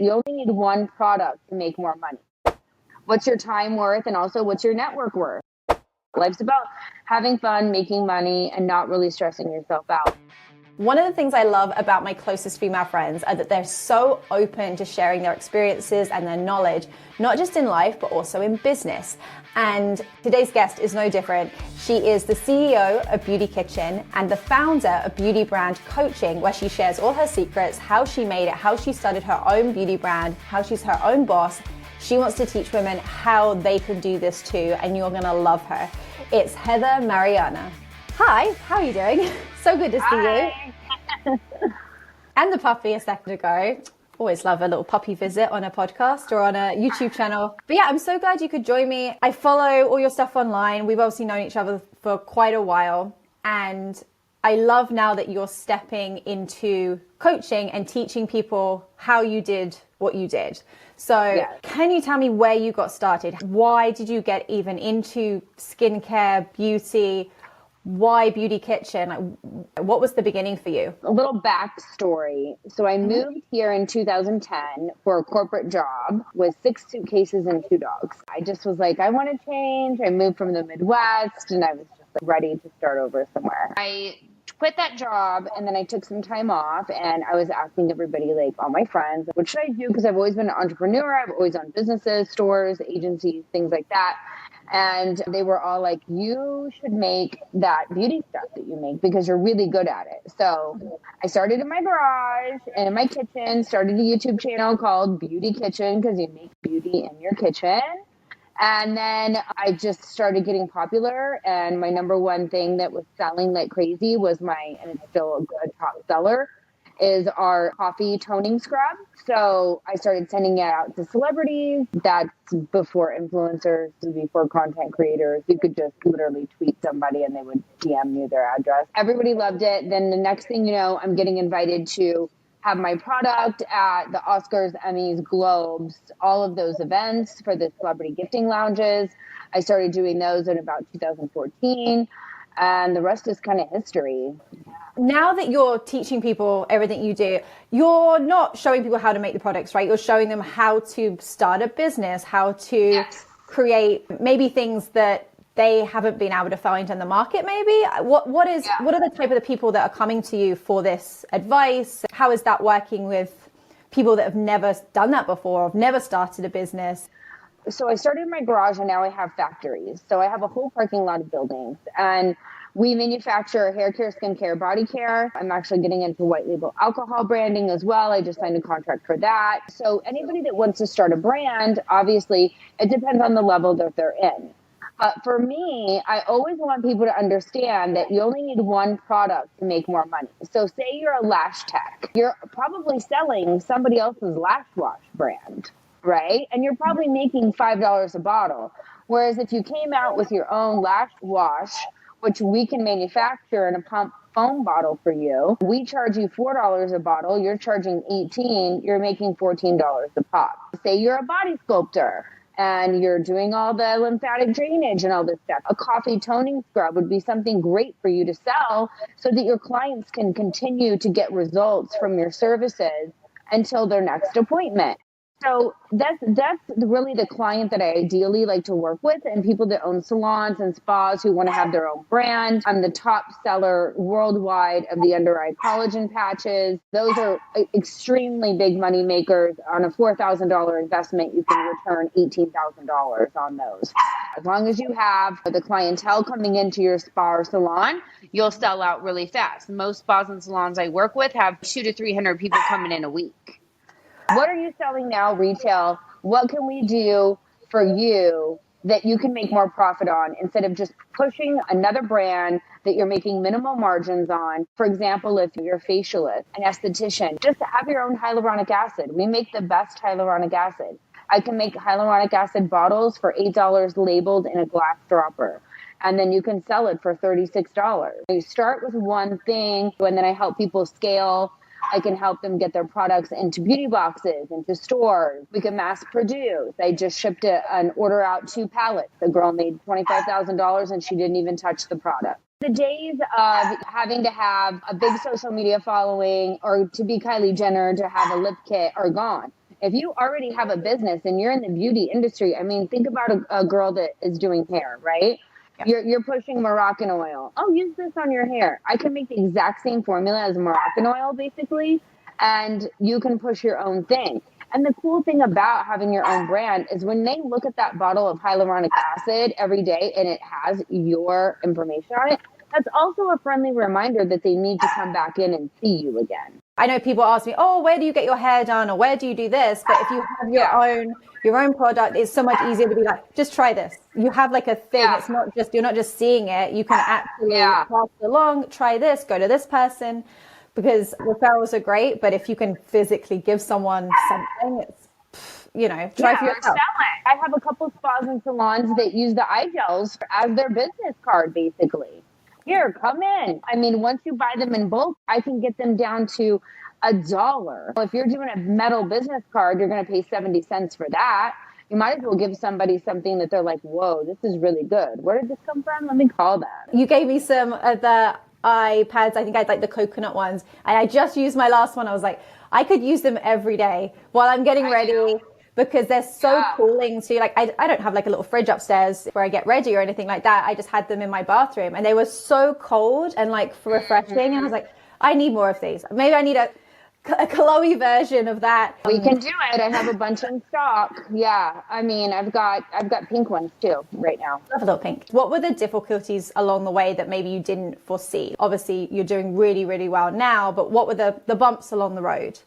You only need one product to make more money. What's your time worth? And also, what's your network worth? Life's about having fun, making money, and not really stressing yourself out. One of the things I love about my closest female friends are that they're so open to sharing their experiences and their knowledge, not just in life, but also in business. And today's guest is no different. She is the CEO of Beauty Kitchen and the founder of Beauty Brand Coaching, where she shares all her secrets, how she made it, how she started her own beauty brand, how she's her own boss. She wants to teach women how they can do this too, and you're gonna love her. It's Heather Marianna. Hi, how are you doing? So good to see you. And the puppy a second ago. Always love a little puppy visit on a podcast or on a YouTube channel. But yeah, I'm so glad you could join me. I follow all your stuff online. We've obviously known each other for quite a while. And I love now that you're stepping into coaching and teaching people how you did what you did. So Can you tell me where you got started? Why did you get even into skincare, beauty? Why Beauty Kitchen? What was the beginning for you? A little backstory. So I moved here in 2010 for a corporate job with 6 suitcases and 2 dogs. I just was like, I want to change. I moved from the Midwest and I was just like ready to start over somewhere. I quit that job and then I took some time off and I was asking everybody, like all my friends, what should I do? Because I've always been an entrepreneur. I've always owned businesses, stores, agencies, things like that. And they were all like, you should make that beauty stuff that you make because you're really good at it. So I started in my garage and in my kitchen, started a YouTube channel called Beauty Kitchen because you make beauty in your kitchen. And then I just started getting popular. And my number one thing that was selling like crazy was and it's still a top seller, is our coffee toning scrub. So I started sending it out to celebrities. That's before influencers, before content creators. You could just literally tweet somebody and they would DM you their address. Everybody loved it. Then the next thing you know, I'm getting invited to have my product at the Oscars, Emmys, Globes, all of those events for the celebrity gifting lounges. I started doing those in about 2014. And the rest is kind of history. Now that you're teaching people everything you do, you're not showing people how to make the products, right? You're showing them how to start a business, how to create maybe things that they haven't been able to find in the market, maybe. What are the type of the people that are coming to you for this advice? How is that working with people that have never done that before, have never started a business? So I started in my garage and now I have factories. So I have a whole parking lot of buildings and we manufacture hair care, skin care, body care. I'm actually getting into white label alcohol branding as well. I just signed a contract for that. So anybody that wants to start a brand, obviously it depends on the level that they're in. But for me, I always want people to understand that you only need one product to make more money. So say you're a lash tech, you're probably selling somebody else's lash wash brand, right? And you're probably making $5 a bottle. Whereas if you came out with your own lash wash, which we can manufacture in a pump foam bottle for you, we charge you $4 a bottle, you're charging $18, you're making $14 a pop. Say you're a body sculptor and you're doing all the lymphatic drainage and all this stuff. A coffee toning scrub would be something great for you to sell so that your clients can continue to get results from your services until their next appointment. So that's really the client that I ideally like to work with, and people that own salons and spas who want to have their own brand. I'm the top seller worldwide of the under eye collagen patches. Those are extremely big money makers. On a $4,000 investment, you can return $18,000 on those. As long as you have the clientele coming into your spa or salon, you'll sell out really fast. Most spas and salons I work with have 200 to 300 people coming in a week. What are you selling now, retail? What can we do for you that you can make more profit on instead of just pushing another brand that you're making minimal margins on? For example, if you're a facialist, an esthetician, just have your own hyaluronic acid. We make the best hyaluronic acid. I can make hyaluronic acid bottles for $8 labeled in a glass dropper. And then you can sell it for $36. You start with one thing, and then I help people scale. I can help them get their products into beauty boxes, into stores. We can mass produce. I just shipped an order out 2 pallets. The girl made $25,000 and she didn't even touch the product. The days of having to have a big social media following or to be Kylie Jenner to have a lip kit are gone. If you already have a business and you're in the beauty industry, I mean, think about a girl that is doing hair, right? Yeah. You're pushing Moroccan oil. Oh, use this on your hair. I can make the exact same formula as Moroccan oil, basically, and you can push your own thing. And the cool thing about having your own brand is when they look at that bottle of hyaluronic acid every day and it has your information on it, that's also a friendly reminder that they need to come back in and see you again. I know people ask me, oh, where do you get your hair done? Or where do you do this? But if you have your own product, it's so much easier to be like, just try this. You have like a thing. Yeah. It's not just, you're not just seeing it. You can actually pass it along, try this, go to this person, because referrals are great. But if you can physically give someone something, it's, try for yourself. I have a couple spas and salons that use the eye gels as their business card, basically. Here, come in. I mean, once you buy them in bulk, I can get them down to $1. If you're doing a metal business card, you're going to pay 70 cents for that. You might as well give somebody something that they're like, whoa, this is really good. Where did this come from? Let me call that. You gave me some of the iPads. I think I'd like the coconut ones. And I just used my last one. I was like, I could use them every day while I'm getting ready. Because they're so cooling to, like, I don't have like a little fridge upstairs where I get ready or anything like that. I just had them in my bathroom and they were so cold and like refreshing. And I was like, I need more of these. Maybe I need a Chloé version of that. We can do it. I have a bunch in stock. Yeah. I mean, I've got pink ones too right now. Love a little pink. What were the difficulties along the way that maybe you didn't foresee? Obviously, you're doing really, really well now, but what were the bumps along the road?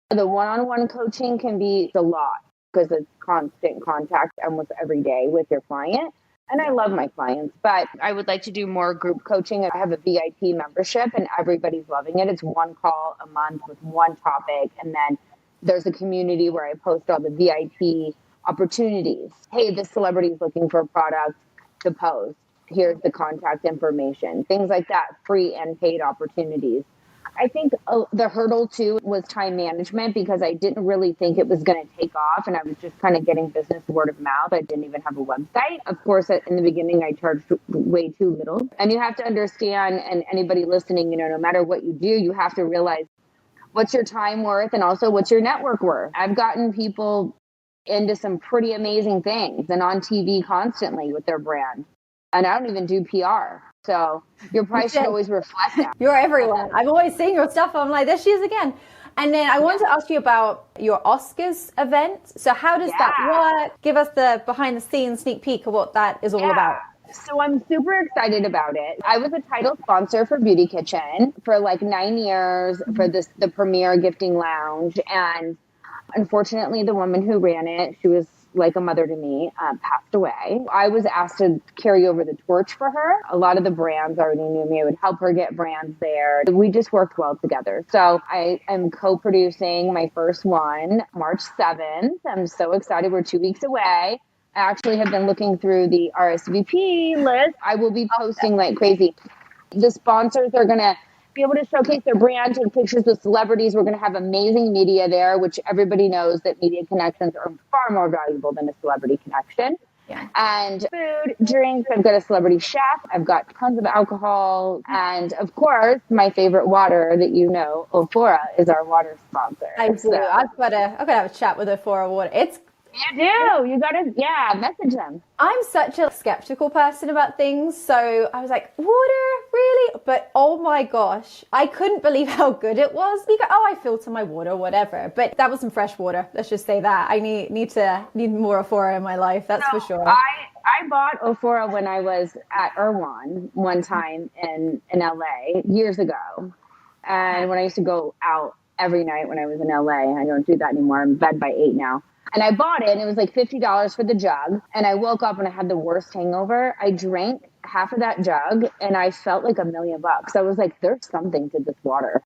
The one-on-one coaching can be a lot because it's constant contact almost every day with your client. And I love my clients, but I would like to do more group coaching. I have a VIP membership and everybody's loving it. It's one call a month with one topic. And then there's a community where I post all the VIP opportunities. Hey, this celebrity is looking for a product to post. Here's the contact information, things like that, free and paid opportunities. I think the hurdle too was time management because I didn't really think it was going to take off and I was just kind of getting business word of mouth. I didn't even have a website. Of course, in the beginning, I charged way too little. And you have to understand, and anybody listening, no matter what you do, you have to realize what's your time worth and also what's your network worth. I've gotten people into some pretty amazing things and on TV constantly with their brand. And I don't even do PR. So your price should always reflect that. You're everywhere. I've always seen your stuff. I'm like, there she is again. And then I wanted to ask you about your Oscars event. So how does that work? Give us the behind the scenes sneak peek of what that is all about. So I'm super excited about it. I was a title sponsor for Beauty Kitchen for like 9 years for the Premier Gifting Lounge. And unfortunately, the woman who ran it, she was like a mother to me, passed away. I was asked to carry over the torch for her. A lot of the brands already knew me. I would help her get brands there. We just worked well together. So I am co-producing my first one, March 7th. I'm so excited. We're 2 weeks away. I actually have been looking through the RSVP list. I will be posting like crazy. The sponsors are going to be able to showcase their brand, take pictures with celebrities. We're going to have amazing media there, which everybody knows that media connections are far more valuable than a celebrity connection. Yeah. And food, drinks. I've got a celebrity chef. I've got tons of alcohol. And of course, my favorite water that Ophora is our water sponsor. I do. So, I've got to have a chat with Ophora water. You do. You got to, message them. I'm such a skeptical person about things. So I was like, water, really? But oh my gosh, I couldn't believe how good it was. You go, I filter my water, whatever. But that was some fresh water. Let's just say that. I need more Ophora in my life. That's for sure. I bought Ophora when I was at Erewhon one time in LA years ago. And when I used to go out every night when I was in LA, I don't do that anymore. I'm in bed by 8 now. And I bought it and it was like $50 for the jug. And I woke up and I had the worst hangover. I drank half of that jug and I felt like $1 million. I was like, there's something to this water.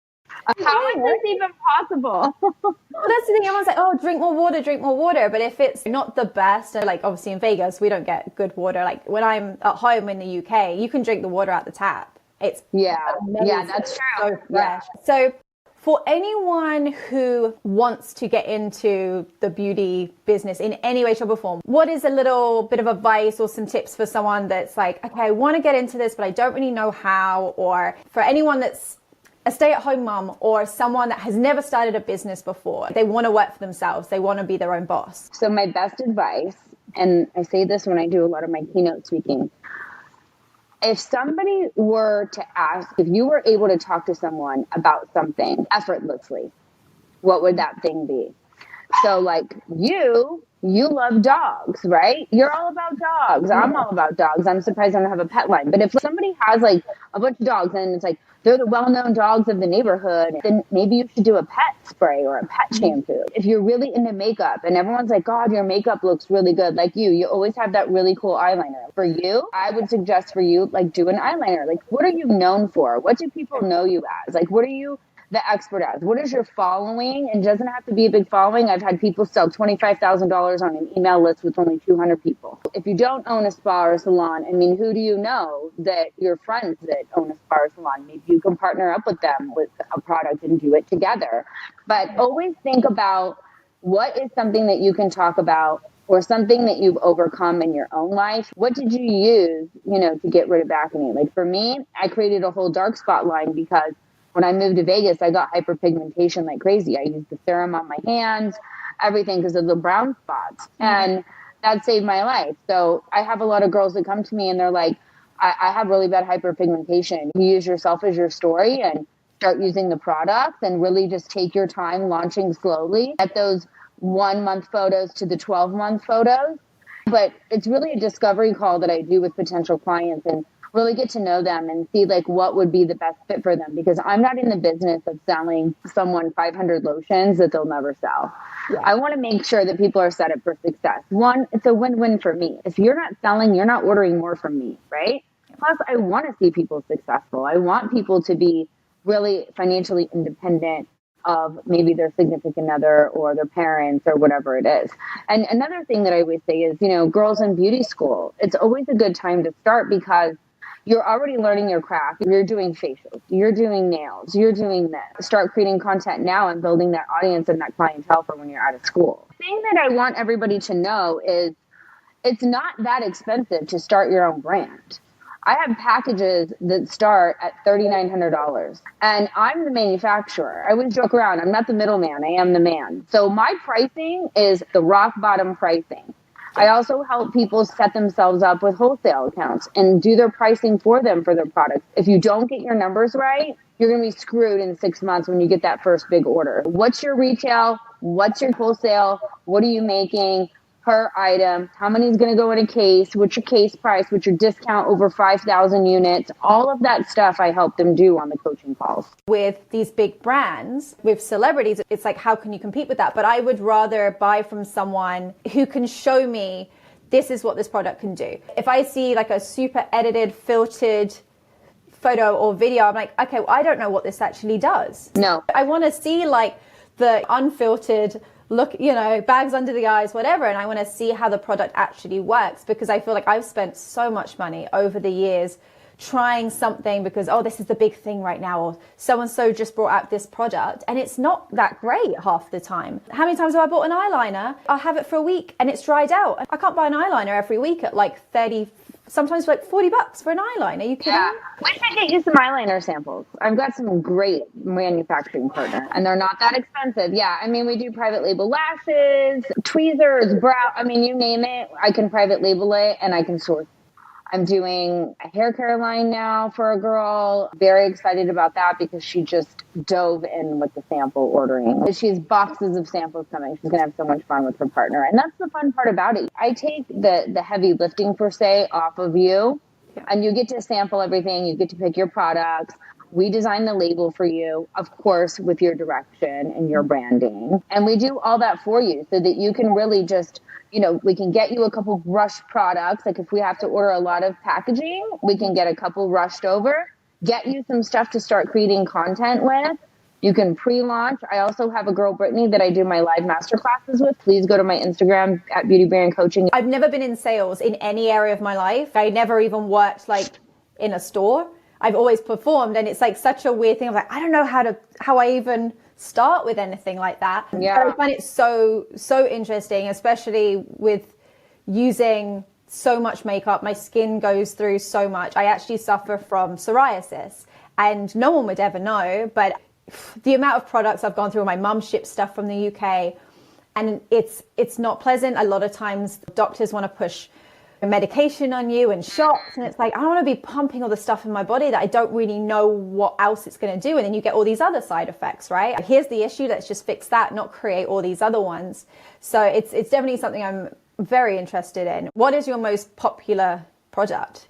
How is this even possible? Well, that's the thing. Everyone's like, drink more water, drink more water. But if it's not the best, like obviously in Vegas, we don't get good water. Like when I'm at home in the UK, you can drink the water out the tap. It's amazing. Yeah, that's true. So fresh. So for anyone who wants to get into the beauty business in any way, shape, or form, what is a little bit of advice or some tips for someone that's like, okay, I want to get into this, but I don't really know how? Or for anyone that's a stay-at-home mom or someone that has never started a business before, they want to work for themselves, they want to be their own boss? So my best advice, and I say this when I do a lot of my keynote speaking, if somebody were to ask, if you were able to talk to someone about something effortlessly, what would that thing be? So like you love dogs, right? You're all about dogs. I'm all about dogs. I'm surprised I don't have a pet line. But if somebody has like a bunch of dogs and it's like they're the well-known dogs of the neighborhood, then maybe you should do a pet spray or a pet shampoo. If you're really into makeup and everyone's like, God, your makeup looks really good. Like you always have that really cool eyeliner. For you, I would suggest for you, like do an eyeliner. Like what are you known for? What do people know you as? Like what are you the expert as? What is your following? And it doesn't have to be a big following. I've had people sell $25,000 on an email list with only 200 people. If you don't own a spa or a salon, I mean, who do you know that your friends that own a spa or salon? Maybe you can partner up with them with a product and do it together. But always think about what is something that you can talk about or something that you've overcome in your own life. What did you use, to get rid of acne? Like for me, I created a whole dark spot line because when I moved to Vegas, I got hyperpigmentation like crazy. I used the serum on my hands, everything because of the brown spots. And that saved my life. So I have a lot of girls that come to me and they're like, I have really bad hyperpigmentation. You use yourself as your story and start using the products and really just take your time launching slowly at those 1 month photos to the 12-month photos. But it's really a discovery call that I do with potential clients and really get to know them and see like what would be the best fit for them, because I'm not in the business of selling someone 500 lotions that they'll never sell. Yeah. I want to make sure that people are set up for success. One, it's a win-win for me. If you're not selling, you're not ordering more from me, right? Plus, I want to see people successful. I want people to be really financially independent of maybe their significant other or their parents or whatever it is. And another thing that I always say is, girls in beauty school, it's always a good time to start because you're already learning your craft. You're doing facials, you're doing nails, you're doing this. Start creating content now and building that audience and that clientele for when you're out of school. The thing that I want everybody to know is it's not that expensive to start your own brand. I have packages that start at $3,900 and I'm the manufacturer. I always joke around. I'm not the middleman. I am the man. So my pricing is the rock bottom pricing. I also help people set themselves up with wholesale accounts and do their pricing for them for their products. If you don't get your numbers right, you're going to be screwed in 6 months when you get that first big order. What's your retail? What's your wholesale? What are you making per item? How many is going to go in a case? What's your case price? What's your discount over 5,000 units? All of that stuff I help them do on the coaching calls. With these big brands, with celebrities, it's like, how can you compete with that? But I would rather buy from someone who can show me this is what this product can do. If I see like a super edited, filtered photo or video, I'm like, okay, well, I don't know what this actually does. No. I want to see like the unfiltered look, bags under the eyes, whatever. And I want to see how the product actually works, because I feel like I've spent so much money over the years trying something because, this is the big thing right now, or so-and-so just brought out this product and it's not that great half the time. How many times have I bought an eyeliner? I'll have it for a week and it's dried out. I can't buy an eyeliner every week at like 30, sometimes like $40 for an eyeliner. Are you kidding? Yeah. We should get you some eyeliner samples. I've got some great manufacturing partners and they're not that expensive. Yeah. I mean, we do private label lashes, tweezers, brow. I mean, you name it. I can private label it and I can source. I'm doing a hair care line now for a girl. Very excited about that because she just dove in with the sample ordering. She has boxes of samples coming. She's going to have so much fun with her partner. And that's the fun part about it. I take the heavy lifting, per se, off of you. And you get to sample everything. You get to pick your products. We design the label for you, of course, with your direction and your branding. And we do all that for you so that you can really just, we can get you a couple rushed products. Like if we have to order a lot of packaging, we can get a couple rushed over, get you some stuff to start creating content with. You can pre-launch. I also have a girl, Brittany, that I do my live masterclasses with. Please go to my Instagram at Beauty Brand Coaching. I've never been in sales in any area of my life. I never even worked like in a store. I've always performed, and it's like such a weird thing. I'm like, I don't know how I even start with anything like that. Yeah. But I find it so interesting, especially with using so much makeup. My skin goes through so much. I actually suffer from psoriasis. and no one would ever know. But the amount of products I've gone through, my mum ships stuff from the UK, and it's not pleasant. A lot of times doctors want to push medication on you and shots, and it's like, I don't want to be pumping all the stuff in my body that I don't really know what else it's going to do, and then you get all these other side effects, right? Here's the issue, let's just fix that, not create all these other ones. So it's definitely something I'm very interested in. What is your most popular product?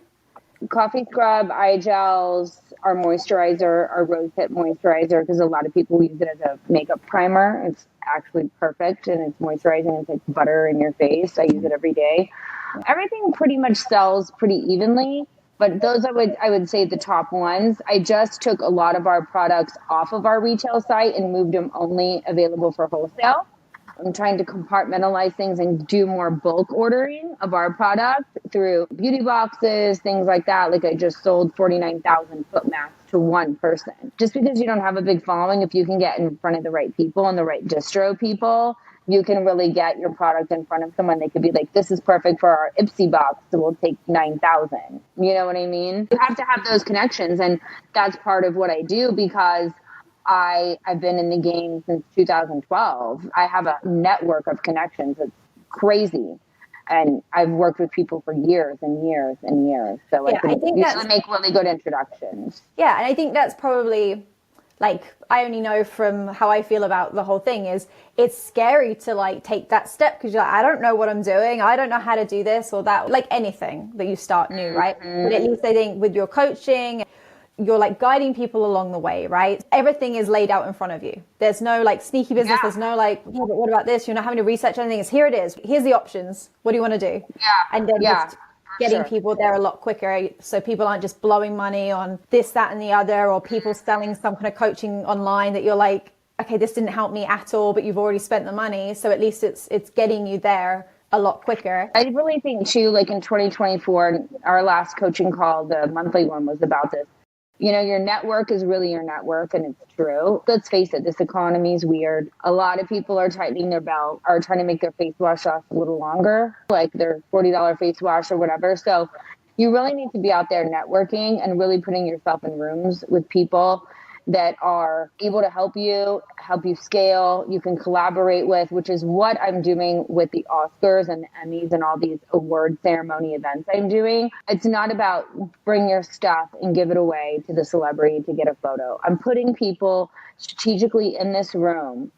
Coffee scrub, eye gels, our moisturizer, our rose hip moisturizer, because a lot of people use it as a makeup primer. It's actually perfect, and it's moisturizing. It's like butter in your face. I use it every day. Everything pretty much sells pretty evenly, but those I would say the top ones. I just took a lot of our products off of our retail site and moved them only available for wholesale. I'm trying to compartmentalize things and do more bulk ordering of our product through beauty boxes, things like that. Like I just sold 49,000 foot masks to one person. Just because you don't have a big following, if you can get in front of the right people and the right distro people, you can really get your product in front of someone. They could be like, this is perfect for our Ipsy box, so we'll take 9,000. You know what I mean? You have to have those connections, and that's part of what I do because I've been in the game since 2012. I have a network of connections. It's crazy. And I've worked with people for years and years and years. So I think usually make really good introductions. Yeah, and I think that's probably, like, I only know from how I feel about the whole thing is it's scary to like take that step because you're like, I don't know what I'm doing. I don't know how to do this or that, like anything that you start new, right? But at least I think with your coaching, you're like guiding people along the way, right? Everything is laid out in front of you. There's no like sneaky business. Yeah. There's no like, yeah, but what about this? You're not having to research anything. It's here it is. Here's the options. What do you want to do? Yeah. And then just getting people there a lot quicker. So people aren't just blowing money on this, that, and the other, or people selling some kind of coaching online that you're like, okay, this didn't help me at all, but you've already spent the money. So at least it's getting you there a lot quicker. I really think too, like in 2024, our last coaching call, the monthly one, was about this. You know, your network is really your network, and it's true. Let's face it, this economy is weird. A lot of people are tightening their belt, are trying to make their face wash last a little longer, like their $40 face wash or whatever. So you really need to be out there networking and really putting yourself in rooms with people that are able to help you scale, you can collaborate with, which is what I'm doing with the Oscars and the Emmys and all these award ceremony events I'm doing. It's not about bring your stuff and give it away to the celebrity to get a photo. I'm putting people strategically in this room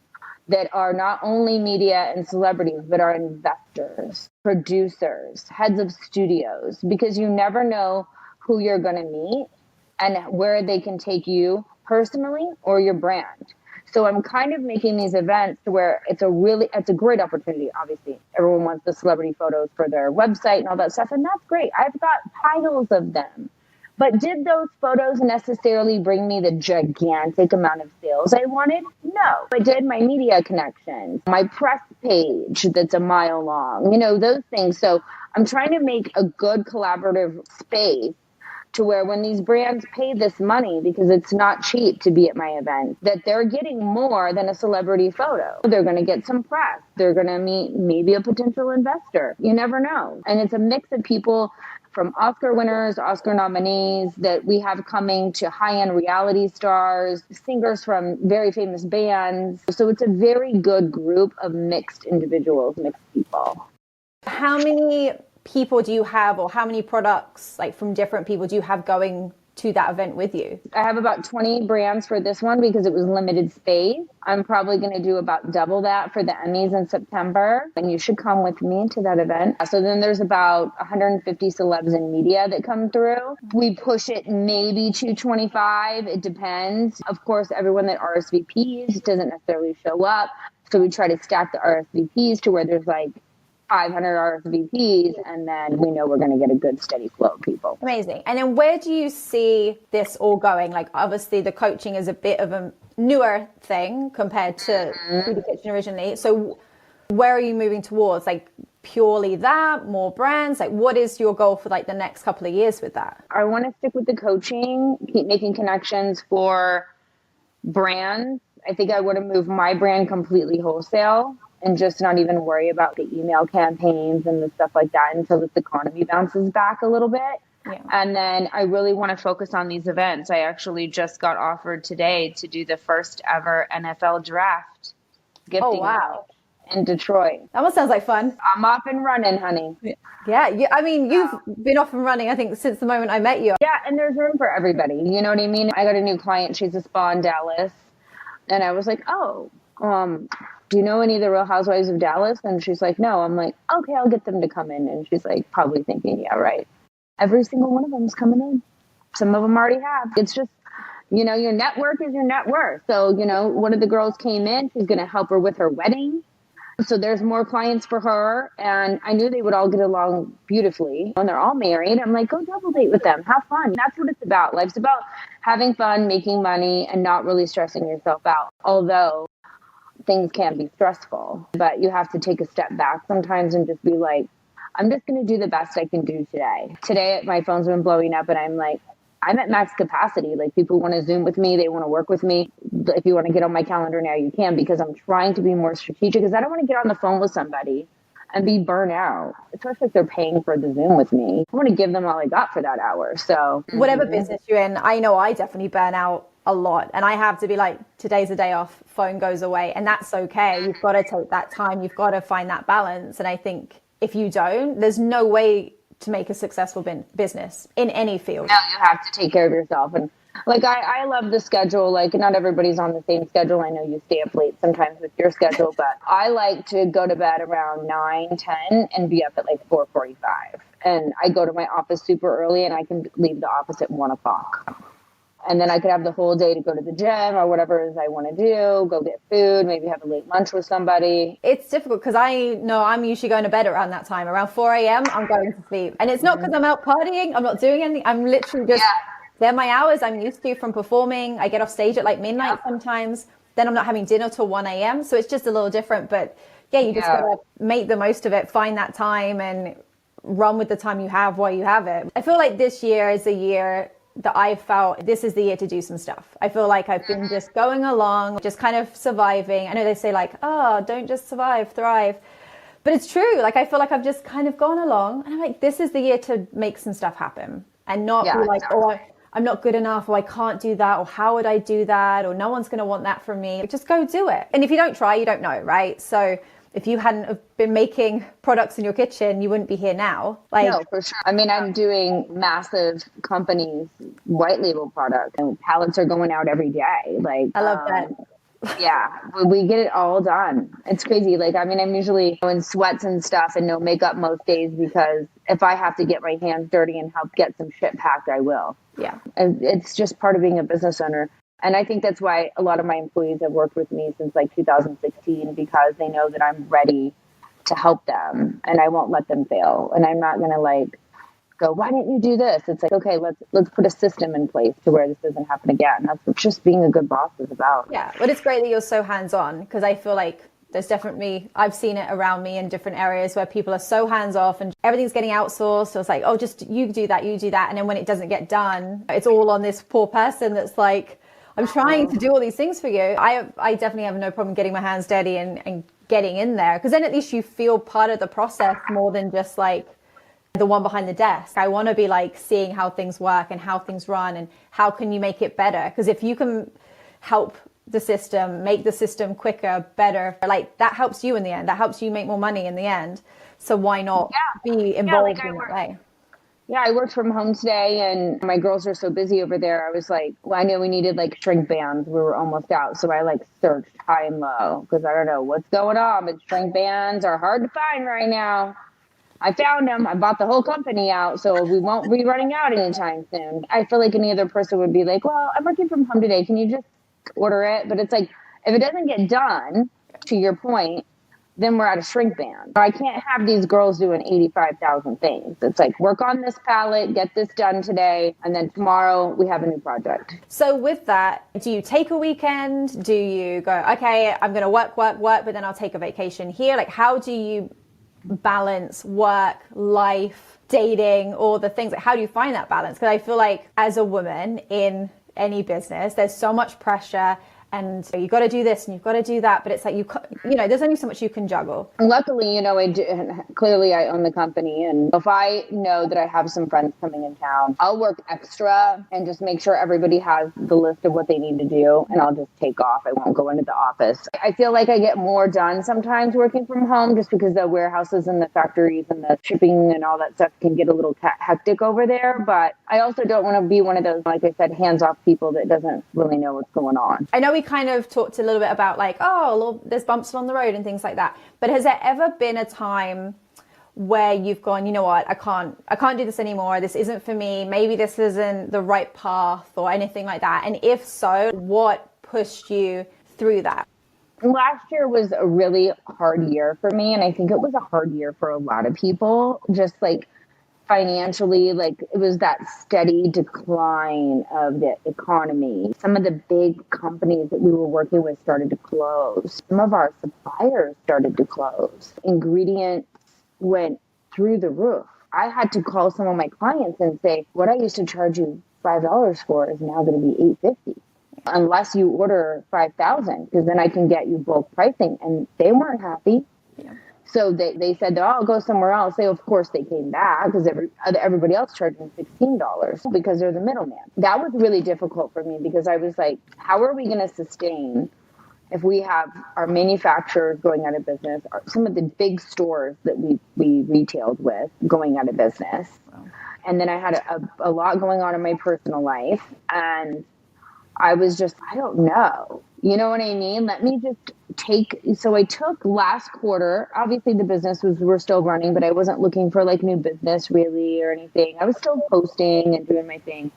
that are not only media and celebrities, but are investors, producers, heads of studios, because you never know who you're going to meet and where they can take you personally or your brand. So I'm kind of making these events to where it's a great opportunity. Obviously, everyone wants the celebrity photos for their website and all that stuff, and that's great. I've got piles of them. But did those photos necessarily bring me the gigantic amount of sales I wanted? No. I did my media connections, my press page that's a mile long, those things. So I'm trying to make a good collaborative space to where when these brands pay this money, because it's not cheap to be at my event, that they're getting more than a celebrity photo. They're going to get some press. They're going to meet maybe a potential investor. You never know. And it's a mix of people from Oscar winners, Oscar nominees that we have coming to high-end reality stars, singers from very famous bands. So it's a very good group of mixed individuals, mixed people. How many people do you have, or how many products, like from different people, do you have going to that event with you? I have about 20 brands for this one because it was limited space. I'm probably going to do about double that for the Emmys in September, and you should come with me to that event. So then there's about 150 celebs in media that come through. We push it maybe to 25. It depends. Of course, everyone that RSVPs doesn't necessarily show up. So we try to stack the RSVPs to where there's like 500 RSVPs, and then we know we're going to get a good steady flow of people. Amazing. And then where do you see this all going? Like, obviously the coaching is a bit of a newer thing compared to Foodie Kitchen originally. So where are you moving towards? Like purely that, more brands? Like what is your goal for like the next couple of years with that? I want to stick with the coaching, keep making connections for brands. I think I want to move my brand completely wholesale and just not even worry about the email campaigns and the stuff like that until this economy bounces back a little bit. Yeah. And then I really want to focus on these events. I actually just got offered today to do the first ever NFL draft gifting wow. in Detroit. That one sounds like fun. I'm off and running, honey. Yeah. I mean, you've been off and running, I think, since the moment I met you. Yeah, and there's room for everybody. You know what I mean? I got a new client. She's a spa in Dallas. And I was like, oh, do you know any of the Real Housewives of Dallas? And she's like, no. I'm like, okay, I'll get them to come in. And she's like, probably thinking, yeah, right. Every single one of them is coming in. Some of them already have. It's just, your network is your net worth. So, one of the girls came in. She's going to help her with her wedding. So there's more clients for her. And I knew they would all get along beautifully. And they're all married. I'm like, go double date with them. Have fun. That's what it's about. Life's about having fun, making money, and not really stressing yourself out. Although things can be stressful, but you have to take a step back sometimes and just be like, I'm just going to do the best I can do today. Today, my phone's been blowing up and I'm like, I'm at max capacity. Like, people want to Zoom with me. They want to work with me. If you want to get on my calendar now, you can, because I'm trying to be more strategic, because I don't want to get on the phone with somebody and be burnt out, especially if they're paying for the Zoom with me. I want to give them all I got for that hour. So whatever business you're in, I know I definitely burn out a lot, and I have to be like, today's a day off, phone goes away, and that's okay. You've got to take that time. You've got to find that balance. And I think if you don't, there's no way to make a successful business in any field. No, you have to take care of yourself. And like, I love the schedule. Like, not everybody's on the same schedule. I know you stay up late sometimes with your schedule, but I like to go to bed around 9, 10 and be up at like 4:45. And I go to my office super early, and I can leave the office at 1 o'clock. And then I could have the whole day to go to the gym or whatever it is I want to do, go get food, maybe have a late lunch with somebody. It's difficult because I know I'm usually going to bed around that time. Around 4 a.m., I'm going to sleep. And it's not because I'm out partying. I'm not doing anything. I'm literally just, they're my hours I'm used to from performing. I get off stage at like midnight sometimes. Then I'm not having dinner till 1 a.m. So it's just a little different. But yeah, you just got to make the most of it, find that time and run with the time you have while you have it. I feel like this year is a year that I felt this is the year to do some stuff. I feel like I've been just going along, just kind of surviving. I know they say like, oh, don't just survive, thrive. But it's true. Like, I feel like I've just kind of gone along, and I'm like, this is the year to make some stuff happen and not be like, oh, I'm not good enough, or I can't do that, or how would I do that, or no one's going to want that from me. Just go do it. And if you don't try, you don't know, right? So if you hadn't have been making products in your kitchen, you wouldn't be here now. Like, no, for sure. I mean, I'm doing massive companies, white label products, and pallets are going out every day. Like, I love that. Yeah, we get it all done. It's crazy. Like, I mean, I'm usually in sweats and stuff and no makeup most days, because if I have to get my hands dirty and help get some shit packed, I will. Yeah. And it's just part of being a business owner. And I think that's why a lot of my employees have worked with me since like 2016, because they know that I'm ready to help them and I won't let them fail. And I'm not going to like go, why didn't you do this? It's like, okay, let's put a system in place to where this doesn't happen again. That's what just being a good boss is about. Yeah, but it's great that you're so hands-on, because I feel like there's definitely, I've seen it around me in different areas where people are so hands-off and everything's getting outsourced. So it's like, oh, just you do that. And then when it doesn't get done, it's all on this poor person that's like, I'm trying to do all these things for you. I definitely have no problem getting my hands dirty and getting in there, because then at least you feel part of the process more than just like the one behind the desk. I want to be like seeing how things work and how things run and how can you make it better. Because if you can help the system, make the system quicker, better, like that helps you in the end. That helps you make more money in the end. So why not be involved in that way? Yeah, I worked from home today and my girls are so busy over there. I was like, well, I knew we needed like shrink bands. We were almost out. So I like searched high and low because I don't know what's going on, but shrink bands are hard to find right now. I found them. I bought the whole company out, so we won't be running out anytime soon. I feel like any other person would be like, well, I'm working from home today. Can you just order it? But it's like, if it doesn't get done, to your point, then we're at a shrink band. I can't have these girls doing 85,000 things. It's like, work on this palette, get this done today, and then tomorrow we have a new project. So with that, do you take a weekend? Do you go, okay, I'm going to work, but then I'll take a vacation here? Like, how do you balance work, life, dating, all the things? Like, how do you find that balance? Because I feel like as a woman in any business, there's so much pressure and you got to do this and you've got to do that. But it's like, there's only so much you can juggle. Luckily, clearly I own the company. And if I know that I have some friends coming in town, I'll work extra and just make sure everybody has the list of what they need to do. And I'll just take off. I won't go into the office. I feel like I get more done sometimes working from home just because the warehouses and the factories and the shipping and all that stuff can get a little hectic over there. But I also don't want to be one of those, like I said, hands-off people that doesn't really know what's going on. I know we kind of talked a little bit about like, there's bumps along the road and things like that. But has there ever been a time where you've gone, you know what, I can't do this anymore. This isn't for me. Maybe this isn't the right path or anything like that. And if so, what pushed you through that? Last year was a really hard year for me. And I think it was a hard year for a lot of people, just like financially. Like it was that steady decline of the economy. Some of the big companies that we were working with started to close. Some of our suppliers started to close. Ingredients went through the roof. I had to call some of my clients and say, what I used to charge you $5 for is now going to be $8.50. Unless you order 5,000, because then I can get you bulk pricing. And they weren't happy. Yeah. So they said, I'll go somewhere else. Of course, they came back because everybody else charged them $16 because they're the middleman. That was really difficult for me because I was like, how are we going to sustain if we have our manufacturers going out of business, or some of the big stores that we retailed with going out of business? Wow. And then I had a lot going on in my personal life. And I was just, I don't know. You know what I mean? Let me just so I took last quarter, obviously the business we're still running, but I wasn't looking for like new business really or anything. I was still posting and doing my thing.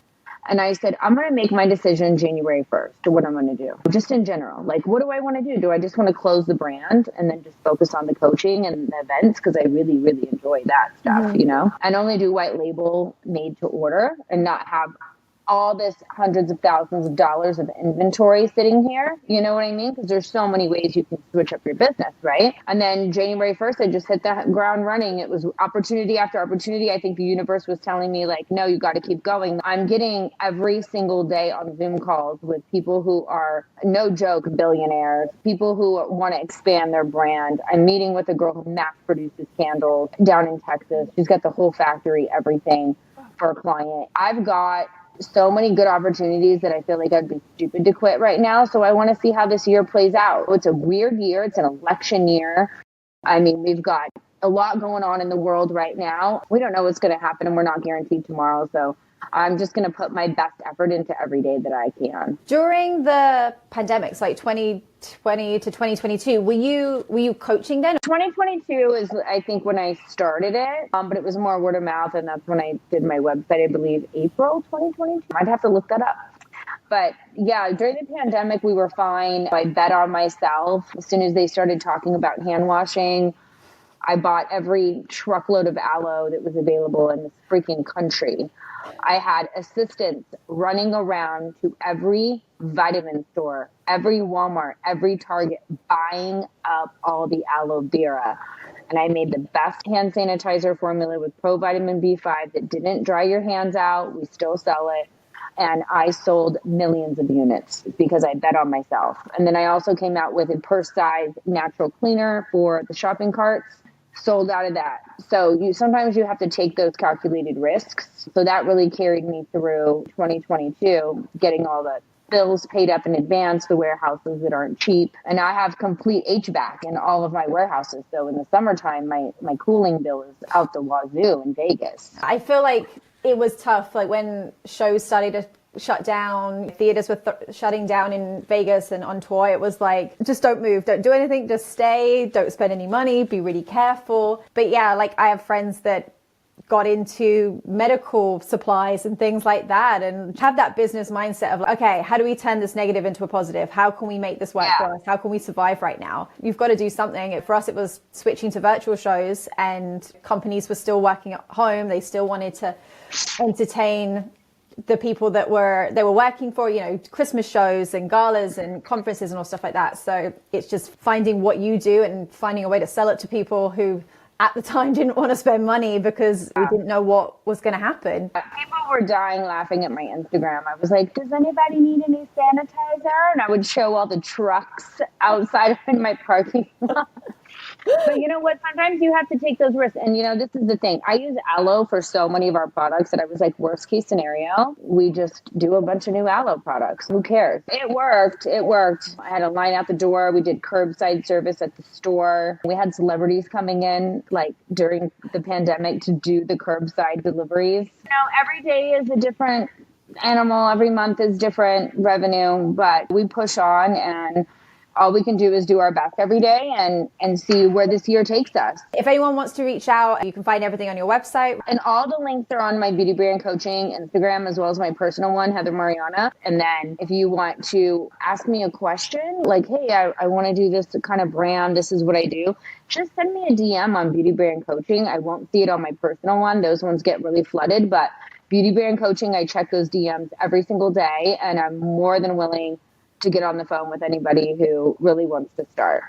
And I said, I'm going to make my decision January 1st to what I'm going to do. Just in general, like, what do I want to do? Do I just want to close the brand and then just focus on the coaching and the events? Because I really, really enjoy that stuff, and only do white label made to order and not have all this hundreds of thousands of dollars of inventory sitting here. You know what I mean? Because there's so many ways you can switch up your business, right? And then January 1st, I just hit the ground running. It was opportunity after opportunity. I think the universe was telling me like, no, you got to keep going. I'm getting every single day on Zoom calls with people who are, no joke, billionaires, people who want to expand their brand. I'm meeting with a girl who mass produces candles down in Texas. She's got the whole factory, everything for a client. I've got so many good opportunities that I feel like I'd be stupid to quit right now. So I want to see how this year plays out. It's a weird year. It's an election year. I mean, we've got a lot going on in the world right now. We don't know what's going to happen and we're not guaranteed tomorrow. So I'm just going to put my best effort into every day that I can. During the pandemic, so like 2020 to 2022, were you coaching then? 2022 is, I think, when I started it, but it was more word of mouth, and that's when I did my website, I believe, April 2022. I'd have to look that up. But yeah, during the pandemic, we were fine. I bet on myself. As soon as they started talking about hand washing, I bought every truckload of aloe that was available in this freaking country. I had assistants running around to every vitamin store, every Walmart, every Target, buying up all the aloe vera. And I made the best hand sanitizer formula with provitamin B5 that didn't dry your hands out. We still sell it. And I sold millions of units because I bet on myself. And then I also came out with a purse-size natural cleaner for the shopping carts. Sold out of that. So sometimes you have to take those calculated risks. So that really carried me through 2022, getting all the bills paid up in advance, the warehouses that aren't cheap. And I have complete HVAC in all of my warehouses. So in the summertime, my cooling bill is out the wazoo in Vegas. I feel like it was tough, like when shows started to shut down, theaters were shutting down in Vegas and on tour. It was like, just don't move, don't do anything, just stay, don't spend any money, be really careful. But yeah, like I have friends that got into medical supplies and things like that and have that business mindset of like, okay, how do we turn this negative into a positive? How can we make this work for us? How can we survive right now? You've got to do something. For us, it was switching to virtual shows, and companies were still working at home. They still wanted to entertain the people that they were working for, Christmas shows and galas and conferences and all stuff like that. So it's just finding what you do and finding a way to sell it to people who at the time didn't want to spend money because we didn't know what was going to happen. People were dying laughing at my Instagram. I was like, does anybody need any sanitizer? And I would show all the trucks outside in my parking lot. But you know what? Sometimes you have to take those risks. And, this is the thing. I use aloe for so many of our products that I was like, worst case scenario, we just do a bunch of new aloe products. Who cares? It worked. It worked. I had a line out the door. We did curbside service at the store. We had celebrities coming in like during the pandemic to do the curbside deliveries. Every day is a different animal. Every month is different revenue, but we push on, and all we can do is do our best every day and see where this year takes us. If anyone wants to reach out, you can find everything on your website. And all the links are on my Beauty Brand Coaching Instagram, as well as my personal one, Heather Marianna. And then if you want to ask me a question, like, hey, I want to do this kind of brand, this is what I do, just send me a DM on Beauty Brand Coaching. I won't see it on my personal one. Those ones get really flooded. But Beauty Brand Coaching, I check those DMs every single day, and I'm more than willing to get on the phone with anybody who really wants to start.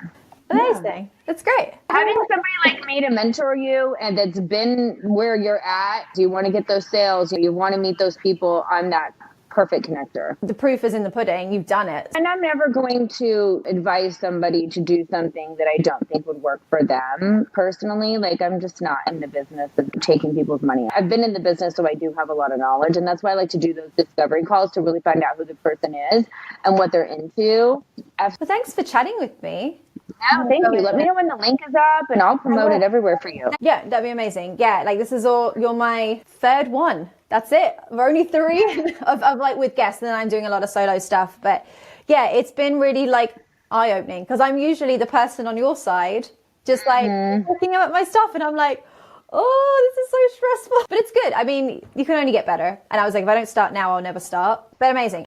Amazing. Yeah. That's great. Having somebody like me to mentor you and that's been where you're at, do you want to get those sales? Do you want to meet those people? I'm that perfect connector. The proof is in the pudding. You've done it. And I'm never going to advise somebody to do something that I don't think would work for them personally. Like, I'm just not in the business of taking people's money. I've been in the business, so I do have a lot of knowledge. And that's why I like to do those discovery calls to really find out who the person is and what they're into. Well, thanks for chatting with me. Yeah, thank you. Let me know when the link is up and I'll promote it everywhere for you. Yeah, that'd be amazing. Yeah, like this is all, you're my third one. That's it. We're only three of like with guests, and then I'm doing a lot of solo stuff. But yeah, it's been really like eye-opening because I'm usually the person on your side, just like looking at my stuff, and I'm like, oh, this is so stressful. But it's good. I mean, you can only get better. And I was like, if I don't start now, I'll never start. But amazing.